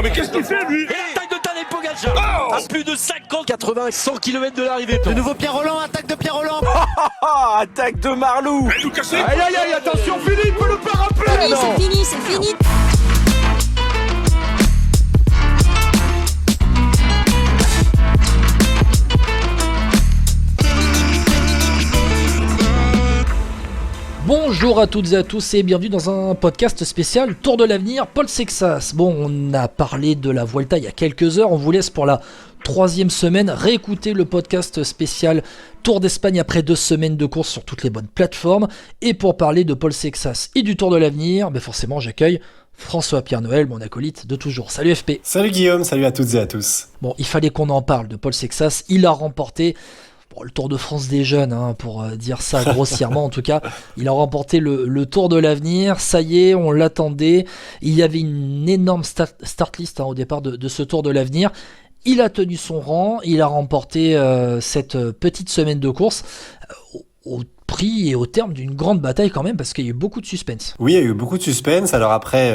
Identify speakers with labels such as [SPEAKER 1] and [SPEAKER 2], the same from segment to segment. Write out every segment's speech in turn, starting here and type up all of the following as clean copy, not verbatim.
[SPEAKER 1] mais qu'est-ce qu'il fait, lui?
[SPEAKER 2] Et l'attaque de Tadej Pogacar à plus de 50, 80, 100 km de l'arrivée.
[SPEAKER 3] De nouveau Pierre Rolland, attaque de Pierre Rolland.
[SPEAKER 1] Attaque de Marlou.
[SPEAKER 4] Aïe, aïe, aïe, attention, Philippe peut le pas rappeler.
[SPEAKER 5] C'est fini.
[SPEAKER 6] Bonjour à toutes et à tous et bienvenue dans un podcast spécial Tour de l'Avenir, Paul Sexas. Bon, on a parlé de la Vuelta il y a quelques heures, on vous laisse pour la 3e semaine réécouter le podcast spécial Tour d'Espagne après 2 semaines de course sur toutes les bonnes plateformes. Et pour parler de Paul Sexas et du Tour de l'Avenir, forcément j'accueille François-Pierre Noël, mon acolyte de toujours. Salut FP.
[SPEAKER 7] Salut Guillaume, salut à toutes et à tous.
[SPEAKER 6] Bon, il fallait qu'on en parle de Paul Sexas, il a remporté le Tour de France des jeunes, pour dire ça grossièrement en tout cas. Il a remporté le Tour de l'Avenir, ça y est, on l'attendait. Il y avait une énorme start list au départ de ce Tour de l'Avenir. Il a tenu son rang, il a remporté cette petite semaine de course au prix et au terme d'une grande bataille quand même, parce qu'il y a eu beaucoup de suspense.
[SPEAKER 7] Oui, il y a eu beaucoup de suspense. Alors après,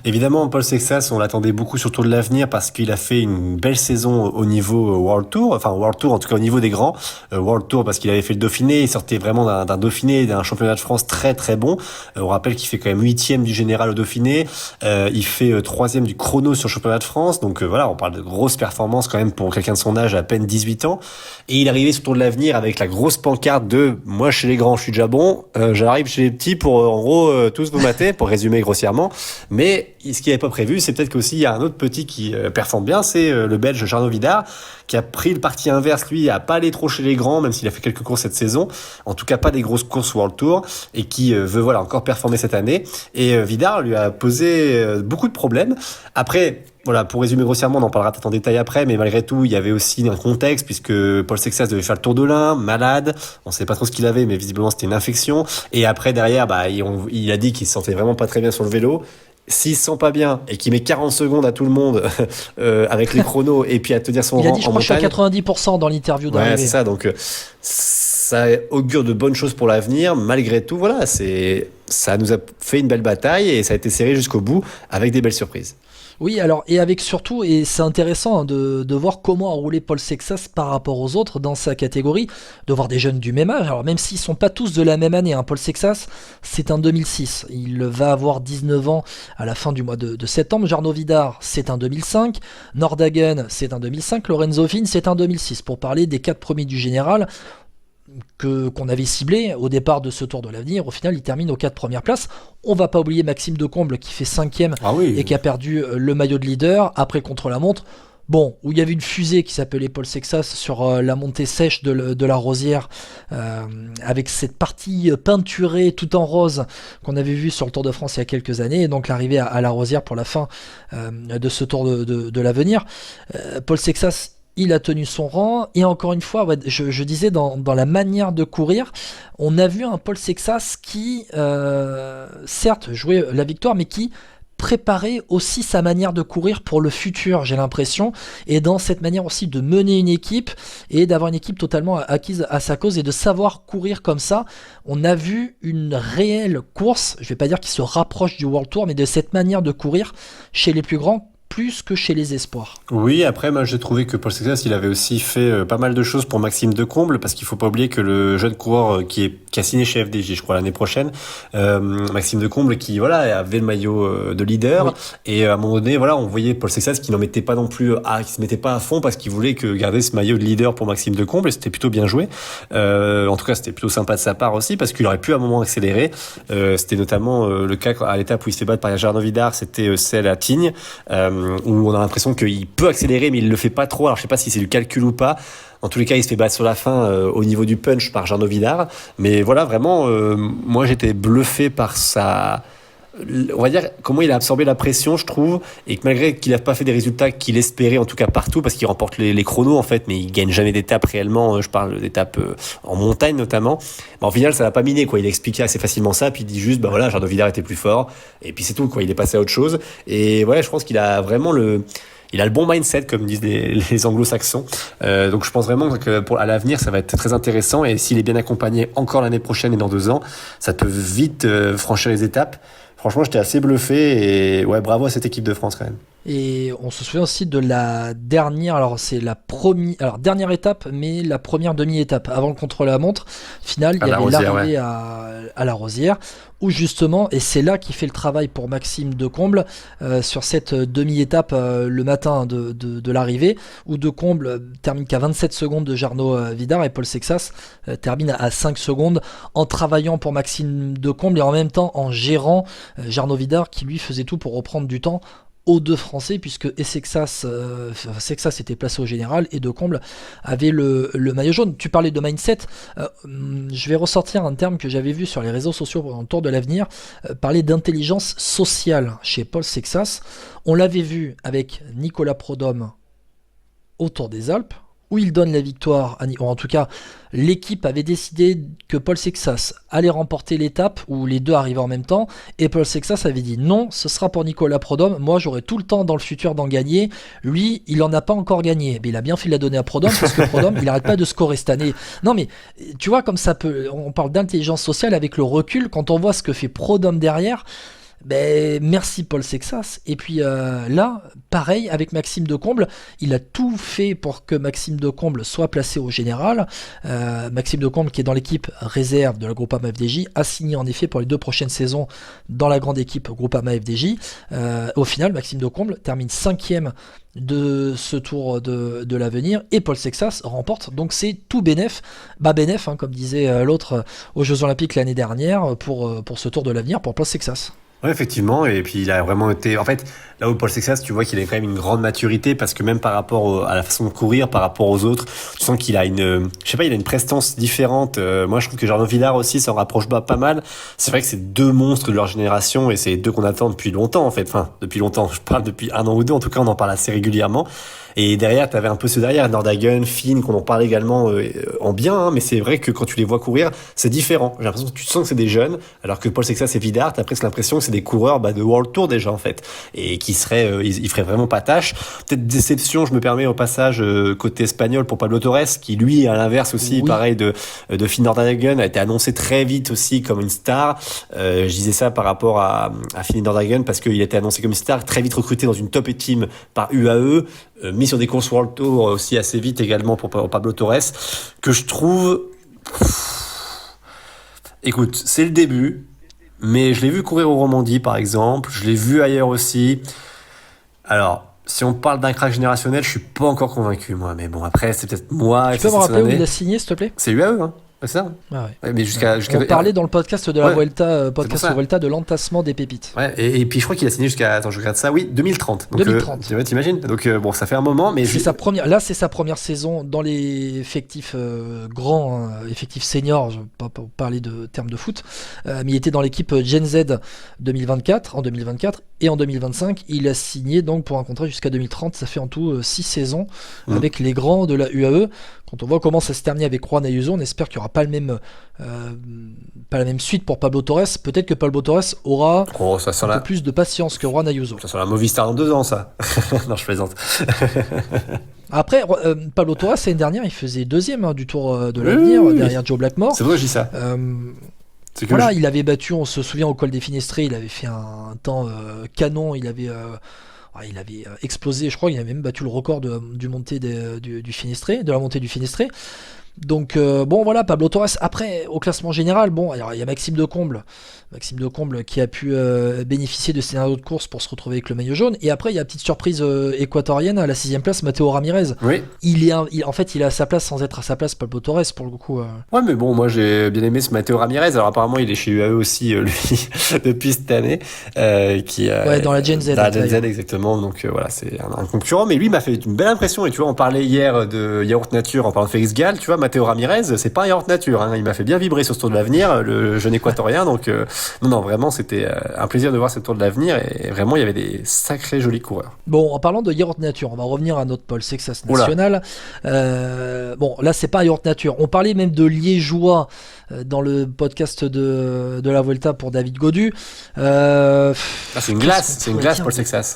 [SPEAKER 7] évidemment, Paul Sexas, on l'attendait beaucoup sur le Tour de l'Avenir parce qu'il a fait une belle saison au niveau World Tour, enfin World Tour en tout cas au niveau des grands. World Tour parce qu'il avait fait le Dauphiné, il sortait vraiment d'un Dauphiné, d'un championnat de France très très bon. On rappelle qu'il fait quand même 8e du général au Dauphiné, il fait 3e du chrono sur le championnat de France, donc voilà, on parle de grosses performances quand même pour quelqu'un de son âge, à peine 18 ans. Et il est arrivé sur le Tour de l'Avenir avec la grosse pancarte de « Moi chez les grands, je suis déjà bon, j'arrive chez les petits pour en gros tous vous mater », pour résumer grossièrement. Mais ce qui n'avait pas prévu, c'est peut-être qu'aussi il y a un autre petit qui performe bien, c'est le Belge Jarno Vidar, qui a pris le parti inverse, lui, à pas aller trop chez les grands, même s'il a fait quelques courses cette saison, en tout cas pas des grosses courses World Tour, et qui veut encore performer cette année. Et Vidar lui a posé beaucoup de problèmes. Après, voilà, pour résumer grossièrement, on en parlera peut-être en détail après, mais malgré tout, il y avait aussi un contexte, puisque Paul Sexas devait faire le Tour de l'Ain, malade, on sait pas trop ce qu'il avait, mais visiblement c'était une infection. Et après, derrière, il a dit qu'il se sentait vraiment pas très bien sur le vélo. S'il se sent pas bien et qu'il met 40 secondes à tout le monde avec les chronos et puis à tenir son rang en montagne... Il a dit, je crois,
[SPEAKER 6] je suis à 90% dans l'interview d'arrivée.
[SPEAKER 7] Ouais, c'est ça, donc ça augure de bonnes choses pour l'avenir. Malgré tout, voilà, ça nous a fait une belle bataille et ça a été serré jusqu'au bout avec des belles surprises.
[SPEAKER 6] Oui, alors, et avec surtout, et c'est intéressant de voir comment a roulé Paul Sexas par rapport aux autres dans sa catégorie, de voir des jeunes du même âge, alors même s'ils sont pas tous de la même année, Paul Sexas, c'est un 2006, il va avoir 19 ans à la fin du mois de septembre, Jarno Vidar, c'est un 2005, Nordhagen, c'est un 2005, Lorenzo Finn, c'est un 2006, pour parler des 4 premiers du général, qu'on avait ciblé au départ de ce Tour de l'Avenir. Au final, il termine aux 4 premières places. On va pas oublier Maxime Decomble qui fait 5e et qui a perdu le maillot de leader après contre-la-montre. Bon, où il y avait une fusée qui s'appelait Paul Sexas sur la montée sèche de la Rosière, avec cette partie peinturée tout en rose qu'on avait vue sur le Tour de France il y a quelques années, et donc l'arrivée à la Rosière pour la fin de ce Tour de l'Avenir. Paul Sexas, il a tenu son rang, et encore une fois, je disais dans la manière de courir, on a vu un Paul Sexas qui, certes, jouait la victoire, mais qui préparait aussi sa manière de courir pour le futur, j'ai l'impression, et dans cette manière aussi de mener une équipe, et d'avoir une équipe totalement acquise à sa cause, et de savoir courir comme ça. On a vu une réelle course, je vais pas dire qu'il se rapproche du World Tour, mais de cette manière de courir chez les plus grands, plus que chez les espoirs.
[SPEAKER 7] Oui, après, moi, j'ai trouvé que Paul Sexas, il avait aussi fait pas mal de choses pour Maxime Decomble, parce qu'il faut pas oublier que le jeune coureur qui a signé chez FDJ, je crois, l'année prochaine, Maxime Decomble, qui, avait le maillot de leader, oui. Et à un moment donné, on voyait Paul Sexas qui n'en mettait pas non plus, qui se mettait pas à fond parce qu'il voulait garder ce maillot de leader pour Maxime Decomble, et c'était plutôt bien joué. En tout cas, c'était plutôt sympa de sa part aussi, parce qu'il aurait pu à un moment accélérer. C'était notamment le cas à l'étape où il se fait battre par Jarno Vidar, c'était celle à Tignes, où on a l'impression qu'il peut accélérer, mais il le fait pas trop. Alors je sais pas si c'est du calcul ou pas. En tous les cas, il se fait battre sur la fin au niveau du punch par Jarno Vidar. Mais voilà, vraiment, moi j'étais bluffé par on va dire comment il a absorbé la pression, je trouve, et que malgré qu'il n'a pas fait des résultats qu'il espérait, en tout cas partout, parce qu'il remporte les chronos en fait, mais il gagne jamais d'étapes réellement. Je parle d'étapes en montagne notamment. En final, ça l'a pas miné, quoi. Il a expliqué assez facilement ça, puis il dit juste, Jarno Vidar était plus fort, et puis c'est tout, quoi. Il est passé à autre chose. Et ouais, je pense qu'il a vraiment il a le bon mindset, comme disent les anglo-saxons. Donc je pense vraiment que à l'avenir, ça va être très intéressant, et s'il est bien accompagné encore l'année prochaine et dans 2 ans, ça peut vite franchir les étapes. Franchement, j'étais assez bluffé, et ouais, bravo à cette équipe de France quand même.
[SPEAKER 6] Et on se souvient aussi de la dernière, alors c'est la dernière étape, mais la première demi-étape avant le contrôle-la-montre. Final, il y avait l'arrivée à la Rosière, où justement, et c'est là qu'il fait le travail pour Maxime Decomble, sur cette demi-étape le matin de l'arrivée, où Decomble termine qu'à 27 secondes de Jarno Vidar, et Paul Sexas termine à 5 secondes, en travaillant pour Maxime Decomble et en même temps en gérant Jarno Vidar, qui lui faisait tout pour reprendre du temps aux deux Français, puisque Sexas était placé au général et Decomble avait le maillot jaune. Tu parlais de mindset, je vais ressortir un terme que j'avais vu sur les réseaux sociaux pendant le Tour de l'Avenir, parler d'intelligence sociale chez Paul Sexas. On l'avait vu avec Nicolas Prudhomme au Tour des Alpes, où il donne la victoire, ou en tout cas l'équipe avait décidé que Paul Sexas allait remporter l'étape où les deux arrivaient en même temps, et Paul Sexas avait dit non, ce sera pour Nicolas Prudhomme, moi j'aurai tout le temps dans le futur d'en gagner, lui il en a pas encore gagné, mais il a bien fait de la donner à Prudhomme, parce que Prudhomme il arrête pas de scorer cette année. Non mais tu vois, comme ça peut, on parle d'intelligence sociale avec le recul, quand on voit ce que fait Prudhomme derrière, ben, merci Paul Sexas. Et puis là, pareil avec Maxime Decomble, il a tout fait pour que Maxime Decomble soit placé au général. Maxime Decomble, qui est dans l'équipe réserve de la Groupama FDJ, a signé en effet pour les 2 prochaines saisons dans la grande équipe Groupama FDJ. Au final, Maxime Decomble termine 5e de ce Tour de l'Avenir, et Paul Sexas remporte, donc c'est tout bénef, hein, comme disait l'autre aux Jeux Olympiques l'année dernière pour ce Tour de l'Avenir pour Paul Sexas.
[SPEAKER 7] Ouais, effectivement, et puis il a vraiment été... En fait, là où Paul Sexas, tu vois qu'il a quand même une grande maturité, parce que même par rapport à la façon de courir, par rapport aux autres, tu sens qu'il a il a une prestance différente. Moi, je trouve que Jarno Vidar aussi s'en rapproche pas mal. C'est vrai que c'est 2 monstres de leur génération, et c'est les 2 qu'on attend depuis longtemps, en fait. Enfin, depuis longtemps, je parle depuis 1 an ou 2, en tout cas, on en parle assez régulièrement. Et derrière, t'avais un peu ceux derrière, Nordhagen, Finn, qu'on en parle également en bien, hein, mais c'est vrai que quand tu les vois courir, c'est différent. J'ai l'impression que tu sens que c'est des jeunes, alors que Paul Sexas et Vidar, t'as presque l'impression que c'est des coureurs de World Tour déjà, en fait, et qui seraient, ils feraient vraiment pas tâche. Peut-être déception, je me permets au passage, côté espagnol pour Pablo Torres, qui lui, à l'inverse aussi, oui, pareil de Finn Nordhagen, a été annoncé très vite aussi comme une star. Je disais ça par rapport à Finn Nordhagen, parce qu'il a été annoncé comme une star, très vite recruté dans une top team par UAE, mis sur des courses World Tour aussi assez vite également pour Pablo Torres, que je trouve... Écoute, c'est le début, mais je l'ai vu courir au Romandie par exemple, je l'ai vu ailleurs aussi. Alors, si on parle d'un crack générationnel, je suis pas encore convaincu moi, mais bon, après c'est peut-être moi...
[SPEAKER 6] Tu peux me rappeler où il a signé, s'il te plaît ?
[SPEAKER 7] C'est UAE, hein. C'est ça.
[SPEAKER 6] Ah ouais.
[SPEAKER 7] Mais
[SPEAKER 6] on parlait dans le podcast de la Vuelta, Vuelta, de l'entassement des pépites.
[SPEAKER 7] Ouais, et puis je crois qu'il a signé jusqu'à, attends, je regarde ça, oui, 2030. Donc, 2030. T'imagines ? Donc bon, ça fait un moment, mais
[SPEAKER 6] c'est c'est sa première saison dans les effectifs grands, hein, effectifs seniors. Je ne vais pas parler de termes de foot, mais il était dans l'équipe Gen Z en 2024, et en 2025, il a signé donc pour un contrat jusqu'à 2030. Ça fait en tout 6 saisons avec les grands de la UAE. Quand on voit comment ça se termine avec Juan Ayuso, on espère qu'il n'y aura pas la même suite pour Pablo Torres. Peut-être que Pablo Torres aura un peu plus de patience que Juan Ayuso.
[SPEAKER 7] Ça sera la Movistar en 2 ans, ça. Non, je plaisante.
[SPEAKER 6] Après, Pablo Torres, l'année dernière, il faisait 2e du Tour de l'Avenir, derrière Joe Blackmore.
[SPEAKER 7] C'est vrai, je dis ça.
[SPEAKER 6] Voilà, il avait battu, on se souvient, au col des Finestrés, il avait fait un temps canon, il avait explosé, je crois qu'il avait même battu le record de la montée du Finestré. Donc bon voilà, Pablo Torres. Après, au classement général, bon, alors il y a Maxime Decomble qui a pu bénéficier de scénario de course pour se retrouver avec le maillot jaune. Et après, il y a une petite surprise équatorienne à la 6e place, Matteo Ramirez.
[SPEAKER 7] Oui.
[SPEAKER 6] En fait, il est à sa place sans être à sa place, Pablo Torres, pour le coup.
[SPEAKER 7] Ouais, mais bon, moi j'ai bien aimé ce Matteo Ramirez. Alors apparemment, il est chez UAE aussi, lui, depuis cette année.
[SPEAKER 6] Dans la Gen Z.
[SPEAKER 7] Dans la Gen Z, exactement. Donc voilà, c'est un concurrent. Mais lui m'a fait une belle impression. Et tu vois, on parlait hier de Yaourt Nature en parlant de Félix Gall. Tu vois, Matteo Ramirez, c'est pas un Yaourt Nature, hein. Il m'a fait bien vibrer sur ce Tour de l'Avenir, le jeune équatorien. Donc non, vraiment, c'était un plaisir de voir ce Tour de l'Avenir, et vraiment, il y avait des sacrés jolis coureurs.
[SPEAKER 6] Bon, en parlant de Yaourt Nature, on va revenir à notre Paul Sexas national. Bon, là, c'est pas Yaourt Nature. On parlait même de Liégeois dans le podcast de la Vuelta pour David Gaudu.
[SPEAKER 7] C'est une glace, Paul Sexas.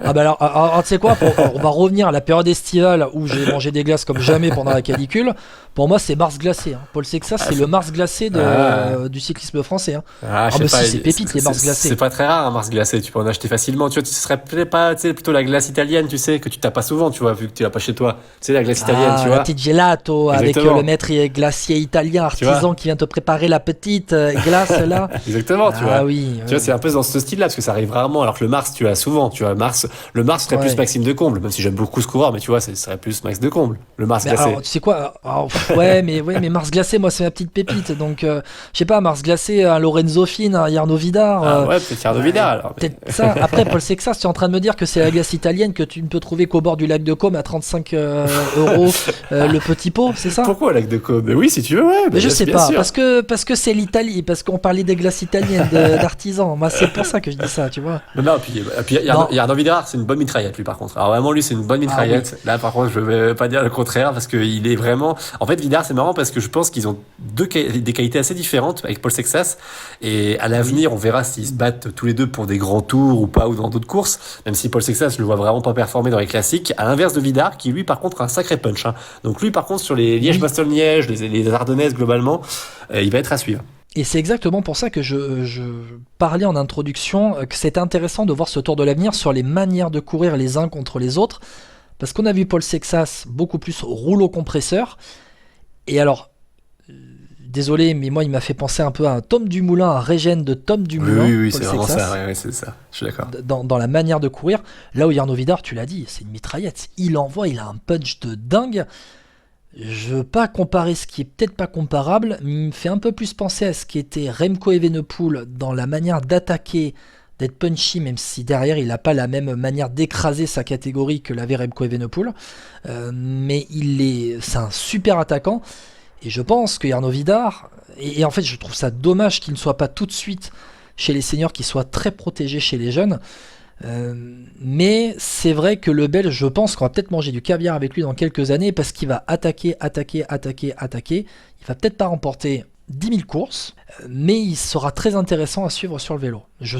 [SPEAKER 6] Ah bah alors tu sais quoi, on va revenir à la période estivale où j'ai mangé des glaces comme jamais pendant la canicule. ridicule. Pour moi, c'est Mars glacé. Hein. Paul Sexas, c'est le Mars glacé du cyclisme français. Hein.
[SPEAKER 7] Je sais
[SPEAKER 6] mais
[SPEAKER 7] pas,
[SPEAKER 6] si, c'est pépite, les Mars glacés.
[SPEAKER 7] C'est pas très rare un Mars glacé, tu peux en acheter facilement. Tu vois, ce serait peut-être pas, tu sais, plutôt la glace italienne, tu sais, que tu t'as pas souvent, tu vois, vu que tu l'as pas chez toi. Tu sais, la glace italienne, tu vois.
[SPEAKER 6] La petite gelato avec le maître glacier italien artisan qui vient te préparer la petite glace là.
[SPEAKER 7] Exactement, tu vois.
[SPEAKER 6] Oui.
[SPEAKER 7] Tu vois, c'est un peu dans ce style-là, parce que ça arrive rarement, alors que le Mars, tu as souvent, tu vois, le Mars serait plus Maxime Decomble, même si j'aime beaucoup ce coureur, mais tu vois, ce serait plus Max Decomble, le Mars glacé.
[SPEAKER 6] Alors, tu sais quoi, mais Mars glacé, moi, c'est ma petite pépite, donc, je sais pas, Mars glacé, un Lorenzo Fine, un Jarno Vidar.
[SPEAKER 7] Peut-être Jarno Vidar, alors.
[SPEAKER 6] Peut-être ça. Après, Paul Sexas, tu es en train de me dire que c'est la glace italienne que tu ne peux trouver qu'au bord du lac de Côme à 35 euros le petit pot, c'est ça?
[SPEAKER 7] Pourquoi le lac de Côme? Mais oui, si tu veux, ouais.
[SPEAKER 6] Mais je sais pas, parce que c'est l'Italie, parce qu'on parlait des glaces italiennes d'artisans. Moi, c'est pour ça que je dis ça, tu vois.
[SPEAKER 7] Non, puis Jarno Vidar, c'est une bonne mitraillette, lui, par contre. Alors vraiment, lui, c'est une bonne mitraillette. Là, par contre, je vais pas dire le contraire, parce qu'il est vraiment... En fait, Vidar, c'est marrant, parce que je pense qu'ils ont des qualités assez différentes avec Paul Sexas, et à l'avenir, on verra s'ils se battent tous les deux pour des grands tours ou pas, ou dans d'autres courses, même si Paul Sexas, je le vois vraiment pas performer dans les classiques, à l'inverse de Vidar, qui lui, par contre, a un sacré punch. Hein. Donc lui, par contre, sur les Liège-Bastogne-Liège, les Ardennaises, globalement, il va être à suivre.
[SPEAKER 6] Et c'est exactement pour ça que je parlais en introduction que c'était intéressant de voir ce Tour de l'Avenir sur les manières de courir les uns contre les autres, parce qu'on a vu Paul Sexas beaucoup plus rouleau compresseur, et alors, désolé, mais moi il m'a fait penser un peu à un Tom Dumoulin, un Régène de Tom Dumoulin.
[SPEAKER 7] Oui,
[SPEAKER 6] Paul
[SPEAKER 7] c'est vraiment
[SPEAKER 6] Sexas,
[SPEAKER 7] ça, oui, c'est ça, je suis d'accord.
[SPEAKER 6] dans la manière de courir, là où Jarno Vidar, tu l'as dit, c'est une mitraillette, il envoie, il a un punch de dingue. Je veux pas comparer ce qui est peut-être pas comparable, mais il me fait un peu plus penser à ce qui était Remco Evenepoel dans la manière d'attaquer, d'être punchy, même si derrière il n'a pas la même manière d'écraser sa catégorie que l'avait Remco Evenepoel. Mais c'est un super attaquant, et je pense que Jarno Vidar, et en fait je trouve ça dommage qu'il ne soit pas tout de suite chez les seniors, qu'il soit très protégé chez les jeunes. Mais c'est vrai que le Belge, je pense qu'on va peut-être manger du caviar avec lui dans quelques années, parce qu'il va attaquer. Il va peut-être pas remporter 10 000 courses, mais il sera très intéressant à suivre sur le vélo. Je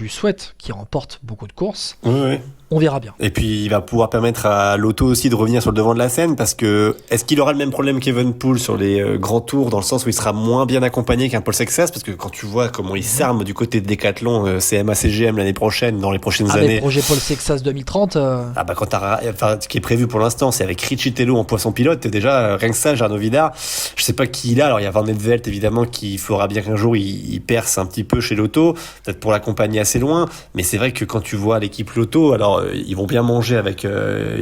[SPEAKER 6] lui souhaite qu'il remporte beaucoup de courses.
[SPEAKER 7] Oui.
[SPEAKER 6] On verra bien.
[SPEAKER 7] Et puis il va pouvoir permettre à l'auto aussi de revenir sur le devant de la scène, parce que est-ce qu'il aura le même problème qu'Evenepoel sur les grands tours, dans le sens où il sera moins bien accompagné qu'un Paul Sexas, parce que quand tu vois comment il s'arme du côté de Decathlon, CMA CGM l'année prochaine, dans les prochaines années.
[SPEAKER 6] Avec projet Paul Sexas 2030.
[SPEAKER 7] Ce qui est prévu pour l'instant, c'est avec Richitello en poisson pilote. Déjà, rien que ça, Jarno Vidar, je sais pas qui il a. Alors il y a Van Etvelt évidemment qui fera bien qu'un jour il perce un petit peu chez l'auto, peut-être pour l'accompagner assez loin. Mais c'est vrai que quand tu vois l'équipe Lotto, alors ils vont bien manger avec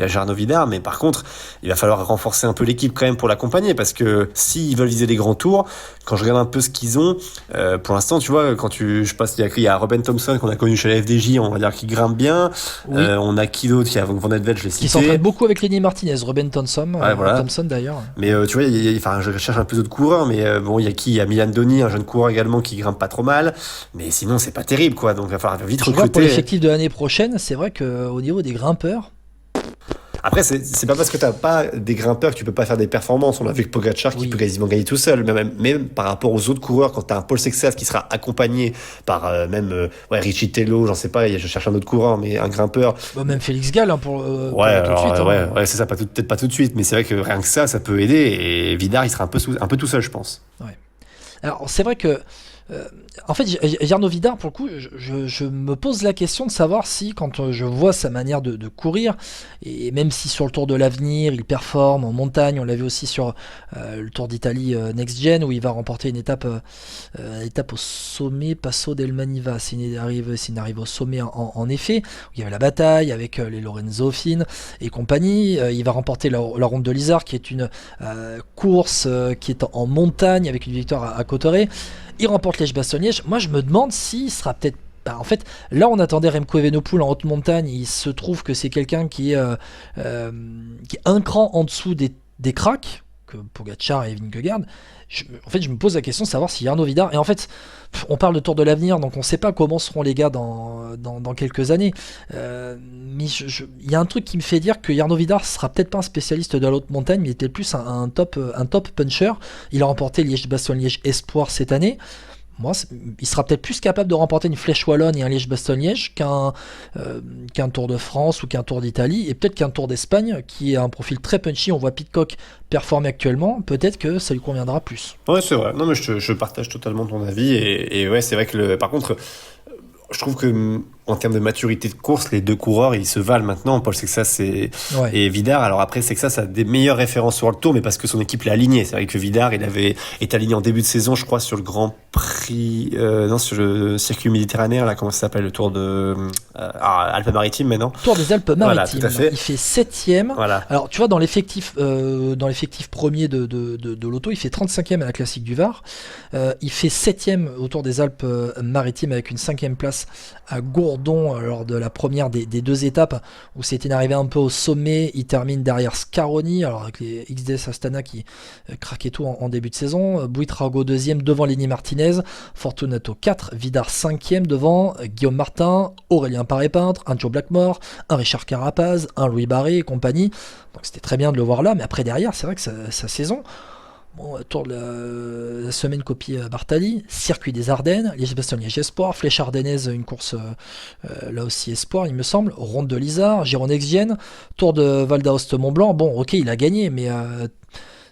[SPEAKER 7] Jarno Vidar, mais par contre il va falloir renforcer un peu l'équipe quand même pour l'accompagner, parce que s'ils veulent viser les grands tours, quand je regarde un peu ce qu'ils ont pour l'instant, tu vois, je passe, il y a Robin Thompson qu'on a connu chez la FDJ, on va dire, qui grimpe bien. Oui. On a qui d'autre, qui a Van Etvelt, je l'ai cité,
[SPEAKER 6] qui s'entraîne beaucoup avec Lenny Martinez, Robin Thompson,
[SPEAKER 7] voilà.
[SPEAKER 6] Thompson d'ailleurs.
[SPEAKER 7] Mais tu vois, je cherche un peu d'autres coureurs, mais bon, il y a qui, il y a Milan Doni, un jeune coureur également qui grimpe pas trop mal, mais sinon c'est pas terrible, quoi. Donc il va falloir vite recruter.
[SPEAKER 6] Pour l'effectif de l'année prochaine, c'est vrai qu'au niveau des grimpeurs,
[SPEAKER 7] après, c'est pas parce que t'as pas des grimpeurs que tu peux pas faire des performances. On a vu que Pogacar qui peut quasiment gagner tout seul. Même par rapport aux autres coureurs, quand t'as un Paul Sexas qui sera accompagné par Richitello, j'en sais pas, je cherche un autre coureur, mais un grimpeur.
[SPEAKER 6] Même Félix Gall, pour tout de suite.
[SPEAKER 7] C'est ça, peut-être pas tout de suite, mais c'est vrai que rien que ça peut aider. Et Vidar, il sera un peu tout seul, je pense.
[SPEAKER 6] Ouais. Alors, c'est vrai que en fait, Jarno Vidar, pour le coup, je me pose la question de savoir si, quand je vois sa manière de courir, et même si sur le Tour de l'Avenir, il performe en montagne, on l'a vu aussi sur le Tour d'Italie Next Gen, où il va remporter une étape au sommet, Passo del Maniva, s'il arrive au sommet en effet, où il y avait la bataille avec les Lorenzo Fine et compagnie. Il va remporter la Ronde de l'Isère, qui est une course qui est en montagne, avec une victoire à Cotteret. Il remporte Liège-Bastogne-Liège. Moi, je me demande s'il sera peut-être... en fait, là, on attendait Remco Evenepoel en haute montagne. Il se trouve que c'est quelqu'un qui est un cran en dessous des cracks, que Pogacar et Vingegaard. En fait, je me pose la question de savoir si Jarno Vidar... Et en fait, on parle de Tour de l'Avenir, donc on ne sait pas comment seront les gars dans quelques années. Mais il y a un truc qui me fait dire que Jarno Vidar sera peut-être pas un spécialiste de la haute montagne, mais il était plus un top puncher. Il a remporté Liège-Bastogne-Liège Espoir cette année. il sera peut-être plus capable de remporter une Flèche Wallonne et un Liège-Bastogne-Liège qu'un Tour de France ou qu'un Tour d'Italie, et peut-être qu'un Tour d'Espagne qui a un profil très punchy. On voit Pidcock performer actuellement, peut-être que ça lui conviendra plus.
[SPEAKER 7] Ouais, c'est vrai. Non, mais je partage totalement ton avis. Et ouais, c'est vrai que par contre, je trouve que en termes de maturité de course, les deux coureurs, ils se valent maintenant. Paul Sexas et Vidar. Alors après, Sexas a des meilleures références sur le Tour, mais parce que son équipe l'a aligné. C'est vrai que Vidar, il avait été aligné en début de saison, je crois, sur le Grand Prix, sur le circuit méditerranéen, là, comment ça s'appelle, le Tour de Alpes-Maritimes, maintenant.
[SPEAKER 6] Tour des Alpes-Maritimes.
[SPEAKER 7] Voilà, tout à fait.
[SPEAKER 6] Il fait 7ème.
[SPEAKER 7] Voilà.
[SPEAKER 6] Alors, tu vois, dans l'effectif premier de l'auto, il fait 35ème à la Classique du Var. Il fait 7ème au Tour des Alpes-Maritimes avec une 5ème place à Gourdon lors de la première des deux étapes où c'était arrivé un peu au sommet. Il termine derrière Scaroni, alors avec les XDS Astana qui craquaient tout en début de saison. Buitrago 2ème devant Lenny Martinez, Fortunato 4, Vidar 5ème devant Guillaume Martin, Aurélien Paré-Peintre, un Joe Blackmore, un Richard Carapaz, un Louis Barré et compagnie. Donc c'était très bien de le voir là, mais après derrière c'est vrai que sa saison, tour de la semaine copie Bartali, circuit des Ardennes, Liège-Bastogne-Liège Espoir, Flèche Ardennaise, une course là aussi Espoir il me semble, Ronde de l'Isard, Gironde-Exienne, Tour de Val d'Aoste-Mont-Blanc. Bon, ok, il a gagné, mais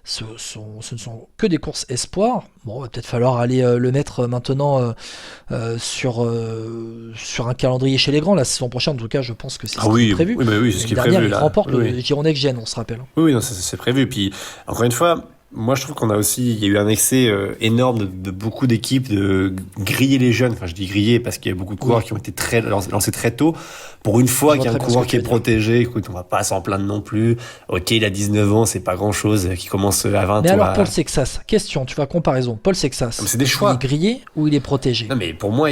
[SPEAKER 6] ce ne sont que des courses Espoir. Bon, va peut-être falloir aller le mettre maintenant sur un calendrier chez les grands la saison prochaine. En tout cas, je pense que c'est ce qui est prévu.
[SPEAKER 7] Oui, c'est ce qui est prévu.
[SPEAKER 6] Il remporte le Gironde-Exienne, on se rappelle.
[SPEAKER 7] Oui, non, c'est prévu. Puis encore une fois, moi je trouve il y a eu un excès énorme de beaucoup d'équipes de griller les jeunes. Enfin, je dis griller parce qu'il y a beaucoup de coureurs qui ont été lancés très tôt. Pour une fois qu'il y a un coureur qui est protégé, écoute, on va pas s'en plaindre non plus. Ok, il a 19 ans, c'est pas grand chose, qui commence à 20 ans.
[SPEAKER 6] Mais alors, Paul Sexas, question, tu vois, comparaison. Paul Sexas,
[SPEAKER 7] c'est des choix.
[SPEAKER 6] Il est grillé ou il est protégé?
[SPEAKER 7] Non, mais pour moi,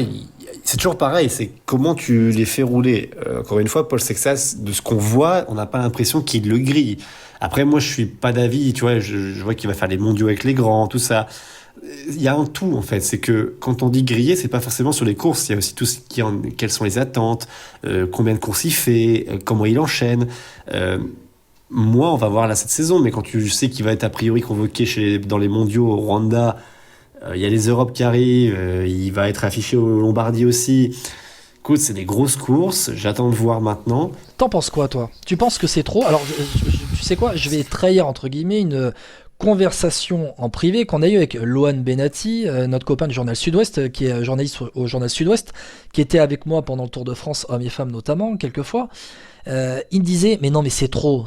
[SPEAKER 7] c'est toujours pareil, c'est comment tu les fais rouler. Encore une fois, Paul Sexas, de ce qu'on voit, on n'a pas l'impression qu'il le grille. Après, moi, je suis pas d'avis, tu vois, je vois qu'il va faire les mondiaux avec les grands, tout ça. Il y a un tout, en fait. C'est que quand on dit griller, c'est pas forcément sur les courses. Il y a aussi tout ce quelles sont les attentes, combien de courses il fait, comment il enchaîne. Moi, on va voir là cette saison, mais quand tu sais qu'il va être a priori convoqué dans les mondiaux au Rwanda, il y a les Europes qui arrivent, il va être affiché au Lombardie aussi. Écoute, c'est des grosses courses, j'attends de voir maintenant.
[SPEAKER 6] T'en penses quoi, toi? Tu penses que c'est trop? Alors, tu sais quoi? Je vais trahir, entre guillemets, une conversation en privé qu'on a eue avec Lohan Benati, notre copain du Journal Sud-Ouest, qui est journaliste au Journal Sud-Ouest, qui était avec moi pendant le Tour de France, hommes et femmes notamment, quelquefois. Il me disait, mais non, mais c'est trop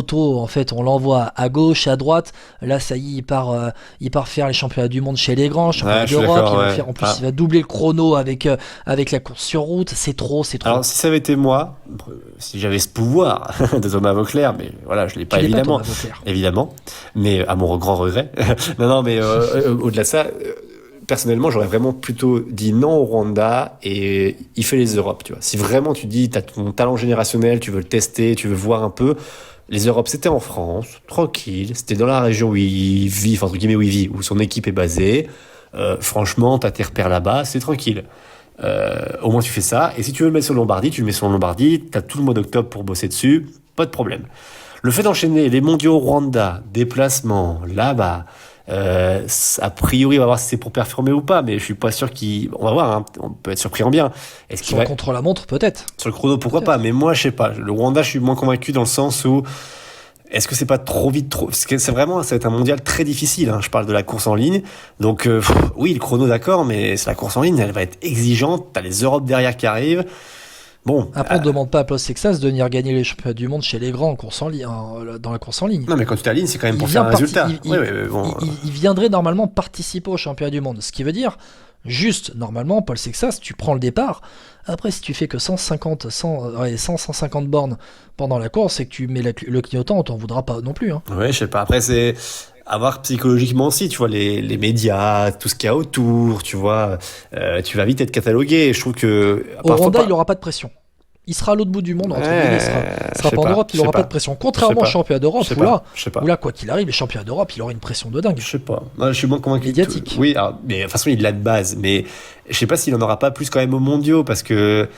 [SPEAKER 6] tôt, en fait, on l'envoie à gauche, à droite, là ça y est, il part faire les championnats du monde chez les grands, championnats d'Europe, en plus il va doubler le chrono avec la course sur route, c'est trop.
[SPEAKER 7] Alors si ça avait été moi, si j'avais ce pouvoir de Thomas Voeckler, mais voilà, je l'ai pas évidemment, mais à mon grand regret, non, mais au-delà de ça, personnellement, j'aurais vraiment plutôt dit non au Rwanda et il fait les Europes, tu vois. Si vraiment tu dis, t'as ton talent générationnel, tu veux le tester, tu veux voir un peu, les Europes, c'était en France, tranquille, c'était dans la région où il vit, enfin, entre guillemets, où son équipe est basée. Franchement, t'as tes repères là-bas, c'est tranquille. Au moins, tu fais ça. Et si tu veux le mettre sur Lombardie, tu le mets sur Lombardie, t'as tout le mois d'octobre pour bosser dessus, pas de problème. Le fait d'enchaîner les mondiaux au Rwanda, déplacement, là-bas, a priori, on va voir si c'est pour performer ou pas, mais je suis pas sûr on va voir, hein, on peut être surpris en bien.
[SPEAKER 6] Sur le contre-la-montre, peut-être.
[SPEAKER 7] Sur le chrono, pourquoi pas, mais moi, je sais pas. Le Rwanda, je suis moins convaincu dans le sens où, est-ce que c'est pas trop vite, parce que ça va être un mondial très difficile, hein. Je parle de la course en ligne. Donc, oui, le chrono, d'accord, mais la course en ligne, elle va être exigeante. T'as les Europes derrière qui arrivent. Bon,
[SPEAKER 6] après, on ne demande pas à Paul Sexas de venir gagner les championnats du monde chez les grands en course dans la course en ligne.
[SPEAKER 7] Non, mais quand tu t'alignes, c'est quand même pour faire un résultat.
[SPEAKER 6] Il viendrait normalement participer au championnat du monde. Ce qui veut dire, juste, normalement, Paul Sexas, tu prends le départ. Après, si tu fais que 150 bornes pendant la course et que tu mets le clignotant, on t'en voudra pas non plus. Hein.
[SPEAKER 7] Ouais, je sais pas. Après, c'est à voir psychologiquement aussi, tu vois, les médias, tout ce qu'il y a autour, tu vois, tu vas vite être catalogué. Je trouve que
[SPEAKER 6] au Rwanda, il n'aura pas de pression. Il sera à l'autre bout du monde, entre guillemets, il sera pas en Europe, il n'aura pas de pression. Contrairement aux championnats d'Europe, où là, quoi qu'il arrive, les championnats d'Europe, il aura une pression de dingue.
[SPEAKER 7] Je sais pas. Non, je suis moins convaincu.
[SPEAKER 6] Médiatique.
[SPEAKER 7] Oui, alors, mais de toute façon, il l'a de base. Mais je sais pas s'il en aura pas plus quand même aux mondiaux, parce que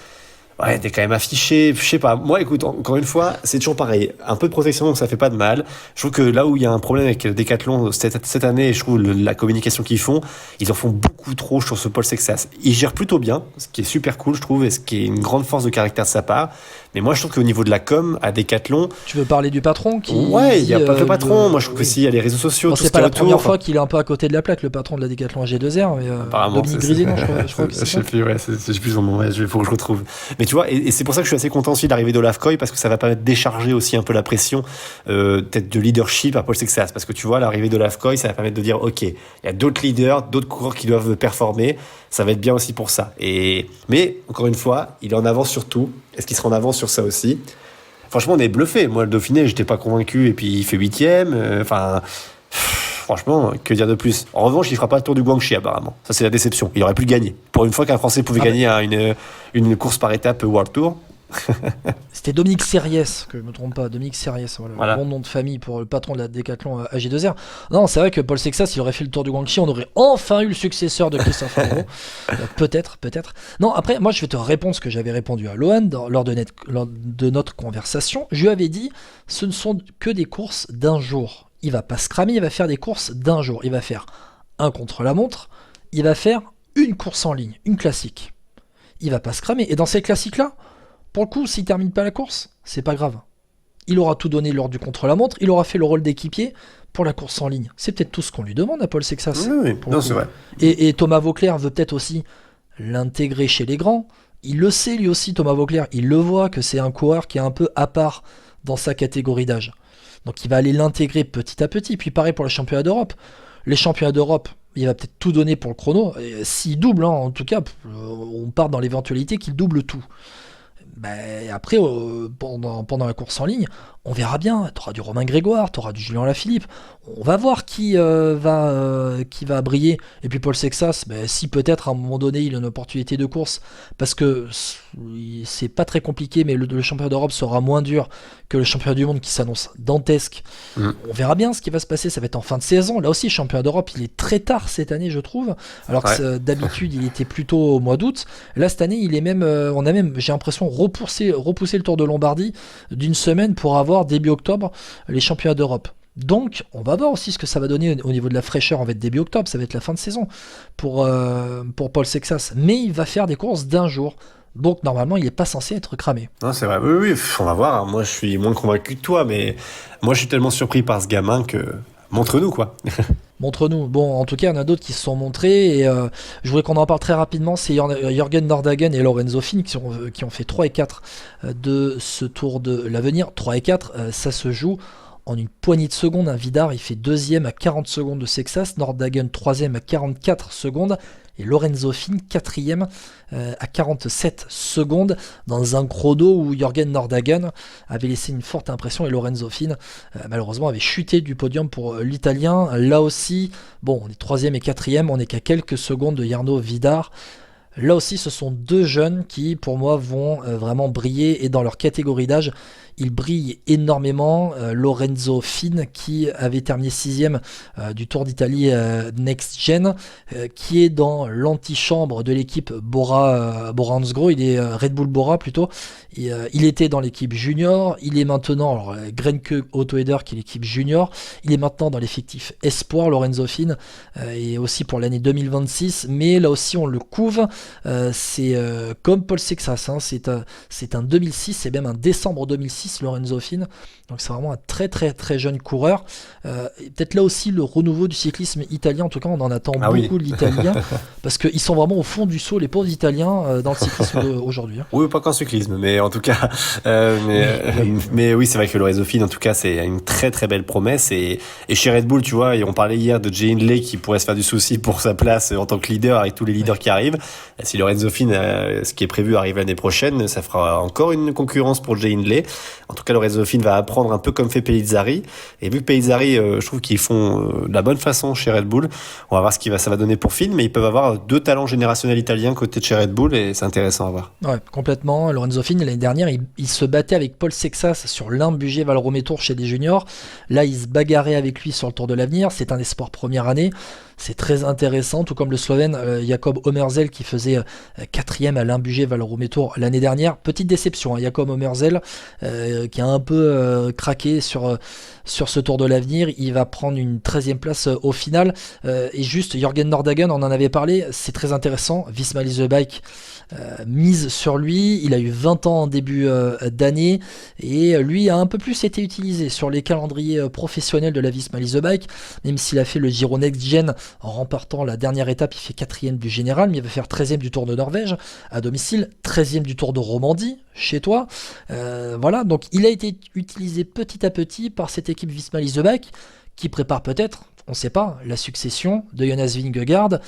[SPEAKER 7] Ouais, t'es quand même affiché, je sais pas. Moi, écoute, encore une fois, c'est toujours pareil. Un peu de protection, donc ça fait pas de mal. Je trouve que là où il y a un problème avec Decathlon cette année, je trouve la communication qu'ils font, ils en font beaucoup trop sur ce Paul Sexas. Ils gèrent plutôt bien, ce qui est super cool, je trouve, et ce qui est une grande force de caractère de sa part. Mais moi, je trouve qu'au niveau de la com, à Decathlon...
[SPEAKER 6] Tu veux parler du patron qui
[SPEAKER 7] Ouais, il y a pas que le patron. Moi, je trouve
[SPEAKER 6] oui.
[SPEAKER 7] que s'il y a les réseaux sociaux,
[SPEAKER 6] Bon,
[SPEAKER 7] tout
[SPEAKER 6] c'est
[SPEAKER 7] ce
[SPEAKER 6] pas
[SPEAKER 7] qui est
[SPEAKER 6] la
[SPEAKER 7] autour,
[SPEAKER 6] première fois qu'il est un peu à côté de la plaque, le patron de la Decathlon AG2R, mais
[SPEAKER 7] apparemment,
[SPEAKER 6] Dominique Griset, non, je crois que c'est
[SPEAKER 7] je
[SPEAKER 6] ça.
[SPEAKER 7] sais plus, ouais, je sais plus son nom, ouais, faut que je retrouve. Mais tu vois, et c'est pour ça que je suis assez content aussi d'arriver d'Olaf Koy, parce que ça va permettre de décharger aussi un peu la pression, peut-être de leadership à Paul Sexas, parce que tu vois, l'arrivée d'Olaf Koy, ça va permettre de dire, ok, il y a d'autres leaders, d'autres coureurs qui doivent performer, ça va être bien aussi pour ça. Mais, encore une fois, il est en avance sur tout. Est-ce qu'il sera en avance sur ça aussi? Franchement, on est bluffé. Moi, le Dauphiné, j'étais pas convaincu, et puis il fait 8ème, franchement, que dire de plus? En revanche, il fera pas le Tour du Guangxi, apparemment. Ça, c'est la déception. Il aurait pu le gagner. Pour une fois qu'un Français pouvait gagner une course par étape World Tour.
[SPEAKER 6] C'était Dominique Serriès, que je me trompe pas, Dominique Serriès, voilà. Bon nom de famille pour le patron de la Decathlon AG2R. Non, c'est vrai que Paul Sexas, il aurait fait le Tour du Guangxi, on aurait enfin eu le successeur de Christophe Arnaud. Peut-être. Non, après, moi, je vais te répondre ce que j'avais répondu à Lohan lors de notre conversation. Je lui avais dit, ce ne sont que des courses d'un jour. Il va pas se cramer, il va faire des courses d'un jour. Il va faire un contre-la-montre, il va faire une course en ligne, une classique. Il va pas se cramer. Et dans ces classiques-là, pour le coup, s'il termine pas la course, c'est pas grave. Il aura tout donné lors du contre-la-montre, il aura fait le rôle d'équipier pour la course en ligne. C'est peut-être tout ce qu'on lui demande à Paul Sexas.
[SPEAKER 7] Oui, non, c'est vrai.
[SPEAKER 6] Et Thomas Vauclair veut peut-être aussi l'intégrer chez les grands. Il le sait lui aussi, Thomas Vauclair. Il le voit que c'est un coureur qui est un peu à part dans sa catégorie d'âge. Donc il va aller l'intégrer petit à petit. Puis pareil pour les championnats d'Europe. Les championnats d'Europe, il va peut-être tout donner pour le chrono. Et s'il double, en tout cas, on part dans l'éventualité qu'il double tout. Après, pendant la course en ligne, on verra bien. Tu auras du Romain Grégoire, tu auras du Julien Lafilippe. On va voir qui va briller. Et puis Paul Sexas, si peut-être à un moment donné il a une opportunité de course, parce que c'est pas très compliqué, mais le championnat d'Europe sera moins dur que le championnat du monde qui s'annonce dantesque. On verra bien ce qui va se passer. Ça va être en fin de saison. Là aussi, le championnat d'Europe, il est très tard cette année, je trouve. Alors que d'habitude, il était plutôt au mois d'août. Là, cette année, il est même, on a même, j'ai l'impression, repoussé le Tour de Lombardie d'une semaine pour avoir début octobre les championnats d'Europe. Donc, on va voir aussi ce que ça va donner au niveau de la fraîcheur. On va être début octobre, ça va être la fin de saison pour Paul Sexas. Mais il va faire des courses d'un jour. Donc, normalement, il n'est pas censé être cramé.
[SPEAKER 7] Non, c'est vrai. Oui, on va voir. Moi, je suis moins convaincu que toi, mais moi, je suis tellement surpris par ce gamin que... Montre-nous, quoi.
[SPEAKER 6] Montre-nous. Bon, en tout cas, il y en a d'autres qui se sont montrés. Et je voudrais qu'on en parle très rapidement. C'est Jürgen Nordhagen et Lorenzo Finn qui ont fait 3 et 4 de ce Tour de l'Avenir. 3 et 4, ça se joue en une poignée de secondes. Vidar, il fait 2e à 40 secondes de Sexas. Nordhagen, 3e à 44 secondes. Et Lorenzo Finn, 4e à 47 secondes dans un chrono où Jürgen Nordhagen avait laissé une forte impression et Lorenzo Finn malheureusement avait chuté du podium pour l'Italien. Là aussi, bon, on est 3e et 4e, on n'est qu'à quelques secondes de Jarno Vidar. Là aussi, ce sont deux jeunes qui, pour moi, vont vraiment briller et dans leur catégorie d'âge, ils brillent énormément. Lorenzo Finn, qui avait terminé 6e du Tour d'Italie Next Gen, qui est dans l'antichambre de l'équipe Bora Hansgrohe, il est Red Bull Bora plutôt. Il était dans l'équipe junior, il est maintenant, alors Grenke Autoheder qui est l'équipe junior, il est maintenant dans l'effectif Espoir, Lorenzo Finn, et aussi pour l'année 2026, mais là aussi on le couve. C'est comme Paul Sexas, c'est un 2006, c'est même un décembre 2006 Lorenzo Finn, donc c'est vraiment un très très très jeune coureur. Peut-être là aussi le renouveau du cyclisme italien, en tout cas on en attend beaucoup de l'italien, parce qu'ils sont vraiment au fond du seau les pauvres italiens dans le cyclisme aujourd'hui.
[SPEAKER 7] Oui, pas qu'en cyclisme, mais en tout cas, mais oui, c'est vrai que Lorenzo Finn, en tout cas, c'est une très très belle promesse, et chez Red Bull, tu vois, on parlait hier de Jay Hindley qui pourrait se faire du souci pour sa place en tant que leader avec tous les leaders qui arrivent. Si Lorenzo Finn, ce qui est prévu arrive l'année prochaine, ça fera encore une concurrence pour Jay Hindley. En tout cas, Lorenzo Finn va apprendre un peu comme fait Pellizzari, et vu que Pellizzari, je trouve qu'ils font de la bonne façon chez Red Bull, on va voir ce que ça va donner pour Finn, mais ils peuvent avoir deux talents générationnels italiens côté de chez Red Bull, et c'est intéressant à voir. Ouais,
[SPEAKER 6] complètement. Lorenzo Finn, l'année dernière, il se battait avec Paul Sexas sur l'Imbuger Valromé Tour chez des juniors. Là, il se bagarrait avec lui sur le Tour de l'Avenir. C'est un espoir première année. c'est très intéressant, tout comme le Slovène Jakob Omerzel qui faisait 4ème à l'Imbugé Valourou Tour l'année dernière. Petite déception, hein, Jakob Omerzel qui a un peu craqué sur ce Tour de l'Avenir. Il va prendre une 13e place au final. Et juste, Jørgen Nordhagen, on en avait parlé, c'est très intéressant. Visma Lease the Bike mise sur lui. Il a eu 20 ans en début d'année et lui a un peu plus été utilisé sur les calendriers professionnels de la Visma Lease the Bike, même s'il a fait le Giro Next Gen en remportant la dernière étape. Il fait 4ème du général, mais il va faire 13ème du Tour de Norvège à domicile, 13ème du Tour de Romandie chez toi. Voilà, donc il a été utilisé petit à petit par cette équipe Visma Lease the Bike qui prépare peut-être, on ne sait pas, la succession de Jonas Vingegaard,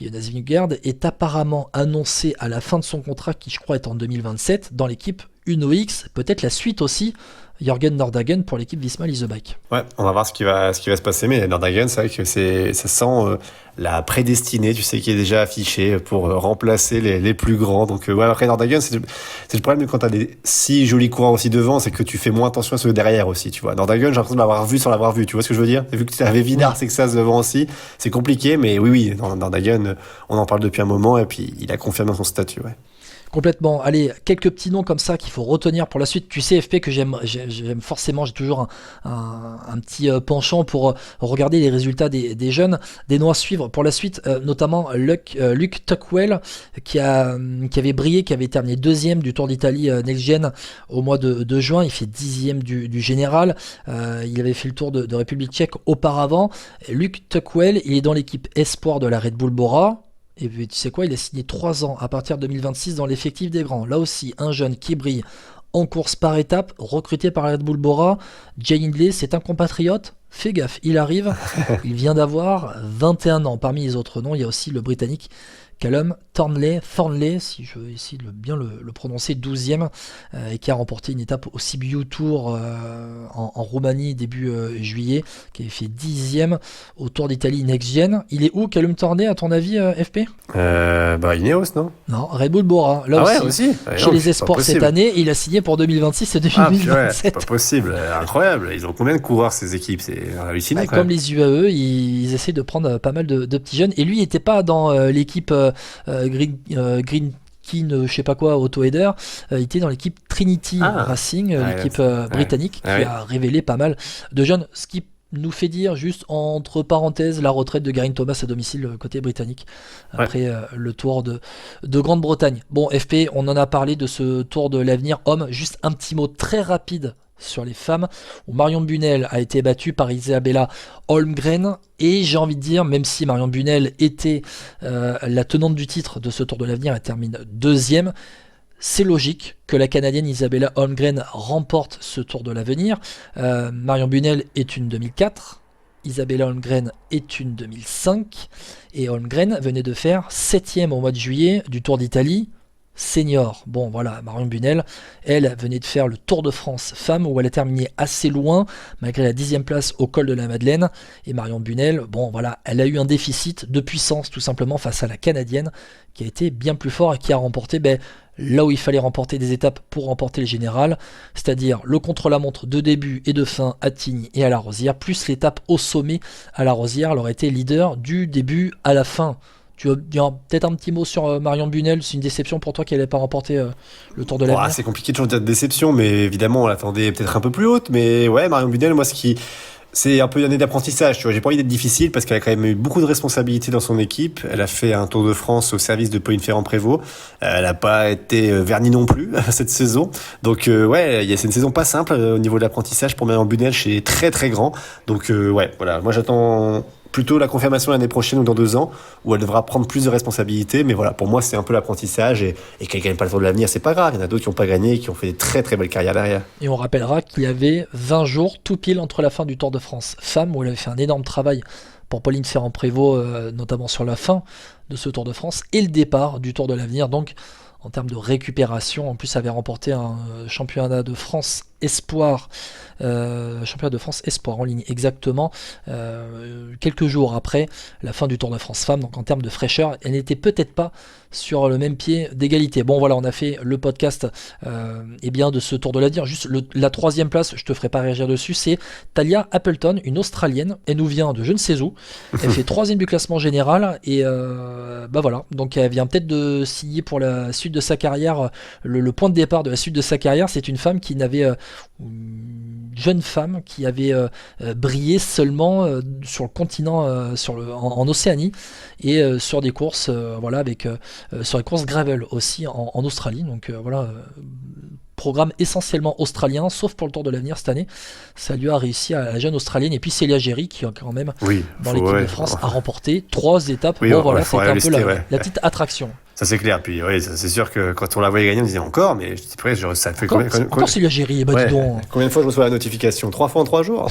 [SPEAKER 6] Jonas Vingegaard est apparemment annoncé à la fin de son contrat, qui je crois est en 2027, dans l'équipe Uno X, peut-être la suite aussi, Jørgen Nordhagen pour l'équipe Visma Lease the Bike.
[SPEAKER 7] Ouais, on va voir ce qui va se passer, mais Nordhagen, c'est vrai que ça sent la prédestinée, tu sais, qui est déjà affichée pour remplacer les plus grands. Donc ouais, après Nordhagen, c'est le problème quand t'as des si jolis coureurs aussi devant, c'est que tu fais moins attention à ceux derrière aussi, tu vois. Nordhagen, j'ai l'impression de l'avoir vu sans l'avoir vu, tu vois ce que je veux dire? Vu que tu avais Vidar, Sexas devant aussi, c'est compliqué, mais oui, Nordhagen, on en parle depuis un moment et puis il a confirmé son statut, ouais.
[SPEAKER 6] Complètement. Allez, quelques petits noms comme ça qu'il faut retenir pour la suite. Tu sais, FP, que j'aime forcément, j'ai toujours un petit penchant pour regarder les résultats des jeunes, des noms à suivre pour la suite, notamment Luke Tuckwell qui avait brillé, qui avait terminé 2ème du Tour d'Italie Next Gen au mois de juin. Il fait 10ème du général. Il avait fait le Tour de République tchèque auparavant. Luke Tuckwell, il est dans l'équipe Espoir de la Red Bull Bora. Et puis, tu sais quoi, il a signé 3 ans à partir de 2026 dans l'effectif des grands. Là aussi, un jeune qui brille en course par étape, recruté par la Red Bull Bora. Jay Hindley, c'est un compatriote. Fais gaffe, il arrive. Il vient d'avoir 21 ans. Parmi les autres noms, il y a aussi le Britannique Callum Thornley, si je vais essayer de bien le prononcer, 12ème, et qui a remporté une étape au Sibiu Tour en Roumanie début juillet, qui avait fait 10ème au Tour d'Italie Next Gen. Il est où, Callum Thornley, à ton avis, FP?
[SPEAKER 7] Ineos, non?
[SPEAKER 6] Non, Red Bull Bora. Là aussi. Chez les Espoirs cette année, il a signé pour 2026 et 2027.
[SPEAKER 7] C'est pas possible, incroyable. Ils ont combien de coureurs ces équipes? C'est hallucinant.
[SPEAKER 6] Comme les UAE, ils essaient de prendre pas mal de petits jeunes. Et lui, il n'était pas dans l'équipe Green je sais pas quoi, Auto-Header, il était dans l'équipe Trinity Racing, l'équipe britannique, qui a révélé pas mal de jeunes. Ce qui nous fait dire, juste entre parenthèses, la retraite de Geraint Thomas à domicile côté britannique après le Tour de Grande-Bretagne. Bon, FP, on en a parlé de ce Tour de l'avenir homme. Juste un petit mot très rapide sur les femmes, où Marion Bunel a été battue par Isabella Holmgren, et j'ai envie de dire, même si Marion Bunel était la tenante du titre de ce Tour de l'avenir, elle termine 2ème, c'est logique que la Canadienne Isabella Holmgren remporte ce Tour de l'avenir. Marion Bunel est une 2004, Isabella Holmgren est une 2005, et Holmgren venait de faire 7ème au mois de juillet du Tour d'Italie senior. Bon voilà, Marion Bunel, elle venait de faire le Tour de France femme, où elle a terminé assez loin, malgré la 10ème place au col de la Madeleine. Et Marion Bunel, bon voilà, elle a eu un déficit de puissance tout simplement face à la Canadienne, qui a été bien plus fort et qui a remporté là où il fallait remporter des étapes pour remporter le général, c'est-à-dire le contre-la-montre de début et de fin à Tignes et à la Rosière, plus l'étape au sommet à la Rosière. Elle aurait été leader du début à la fin. Tu veux dire peut-être un petit mot sur Marion Bunel? C'est une déception pour toi qu'elle n'ait pas remporté le Tour de l'avenir?
[SPEAKER 7] C'est compliqué de toujours dire de déception, mais évidemment on l'attendait peut-être un peu plus haute. Mais ouais, Marion Bunel, moi c'est un peu une année d'apprentissage, tu vois. J'ai pas envie d'être difficile parce qu'elle a quand même eu beaucoup de responsabilités dans son équipe. Elle a fait un Tour de France au service de Pauline Ferrand-Prévot. Elle n'a pas été vernie non plus cette saison. Donc c'est une saison pas simple au niveau de l'apprentissage pour Marion Bunel chez très très grand. Donc voilà, moi j'attends plutôt la confirmation l'année prochaine ou dans 2 ans, où elle devra prendre plus de responsabilités. Mais voilà, pour moi, c'est un peu l'apprentissage. Et qu'elle ne gagne pas le Tour de l'avenir, c'est pas grave. Il y en a d'autres qui n'ont pas gagné et qui ont fait des très très belles carrières derrière.
[SPEAKER 6] Et on rappellera qu'il y avait 20 jours tout pile entre la fin du Tour de France femme, où elle avait fait un énorme travail pour Pauline Ferrand-Prévot, notamment sur la fin de ce Tour de France, et le départ du Tour de l'avenir. Donc, en termes de récupération, en plus, elle avait remporté un championnat de France Espoir, championnat de France Espoir en ligne exactement, quelques jours après la fin du Tour de France Femmes, donc en termes de fraîcheur, elle n'était peut-être pas sur le même pied d'égalité. Bon voilà, on a fait le podcast de ce Tour de l'avenir. Juste la 3e place, je te ferai pas réagir dessus, c'est Talia Appleton, une Australienne. Elle nous vient de je ne sais où. Elle fait 3e du classement général et voilà. Donc elle vient peut-être de signer pour la suite de sa carrière. Le point de départ de la suite de sa carrière, c'est une femme qui n'avait une jeune femme qui avait brillé seulement sur le continent, en Océanie et sur des courses, sur les courses gravel aussi en Australie. Donc programme essentiellement australien, sauf pour le Tour de l'avenir cette année. Ça lui a réussi à la jeune Australienne. Et puis Célia Géry, qui quand même, dans l'équipe de France, a remporté 3 étapes.
[SPEAKER 7] Oui,
[SPEAKER 6] c'était un peu la petite attraction.
[SPEAKER 7] Ça c'est clair, puis c'est sûr que quand on la voyait gagner, on disait encore, mais ça fait
[SPEAKER 6] encore Célia Géry, dis donc.
[SPEAKER 7] Combien de fois je reçois la notification? 3 fois en 3 jours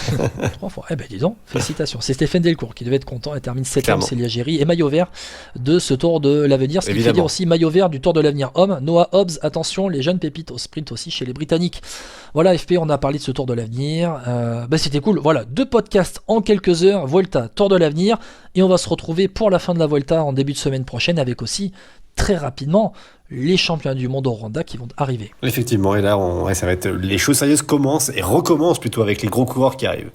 [SPEAKER 6] 3 fois, dis donc, félicitations. C'est Stéphane Delcourt qui devait être content, elle termine 7ème, Célia Géry, et maillot vert de ce Tour de l'avenir, ce qui fait dire aussi maillot vert du Tour de l'avenir homme. Noah Hobbs, attention, les jeunes pépites au sprint aussi chez les Britanniques. Voilà, FP, on a parlé de ce Tour de l'avenir, c'était cool. Voilà, 2 podcasts en quelques heures, Vuelta, Tour de l'avenir, et on va se retrouver pour la fin de la Vuelta en début de semaine prochaine avec aussi très rapidement les championnats du monde au Rwanda qui vont arriver.
[SPEAKER 7] Effectivement, et là, ça va être les choses sérieuses commencent et recommencent plutôt avec les gros coureurs qui arrivent.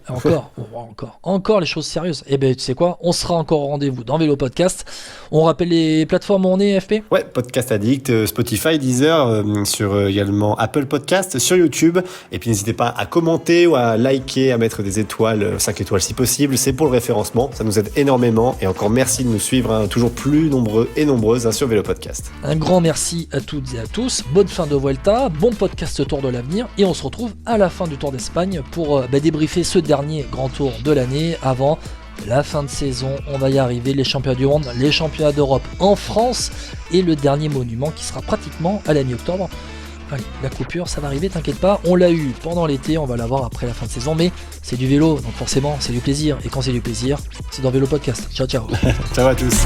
[SPEAKER 6] Encore les choses sérieuses. Et tu sais quoi, on sera encore au rendez-vous dans Vélo Podcast. On rappelle les plateformes où on est, FP ?
[SPEAKER 7] Ouais, Podcast Addict, Spotify, Deezer, sur également Apple Podcast, sur YouTube. Et puis n'hésitez pas à commenter ou à liker, à mettre des étoiles, 5 étoiles si possible. C'est pour le référencement, ça nous aide énormément. Et encore merci de nous suivre, toujours plus nombreux et nombreuses sur Vélo Podcast.
[SPEAKER 6] Un grand merci à toutes et à tous, bonne fin de Vuelta, bon podcast Tour de l'avenir, et on se retrouve à la fin du Tour d'Espagne pour débriefer ce dernier grand tour de l'année avant la fin de saison. On va y arriver, les championnats du monde, les championnats d'Europe en France et le dernier monument qui sera pratiquement à la mi-octobre. Allez, la coupure, ça va arriver, t'inquiète pas, on l'a eu pendant l'été, on va l'avoir après la fin de saison, mais c'est du vélo, donc forcément c'est du plaisir, et quand c'est du plaisir, c'est dans Vélo Podcast. Ciao ciao.
[SPEAKER 7] Ciao à tous.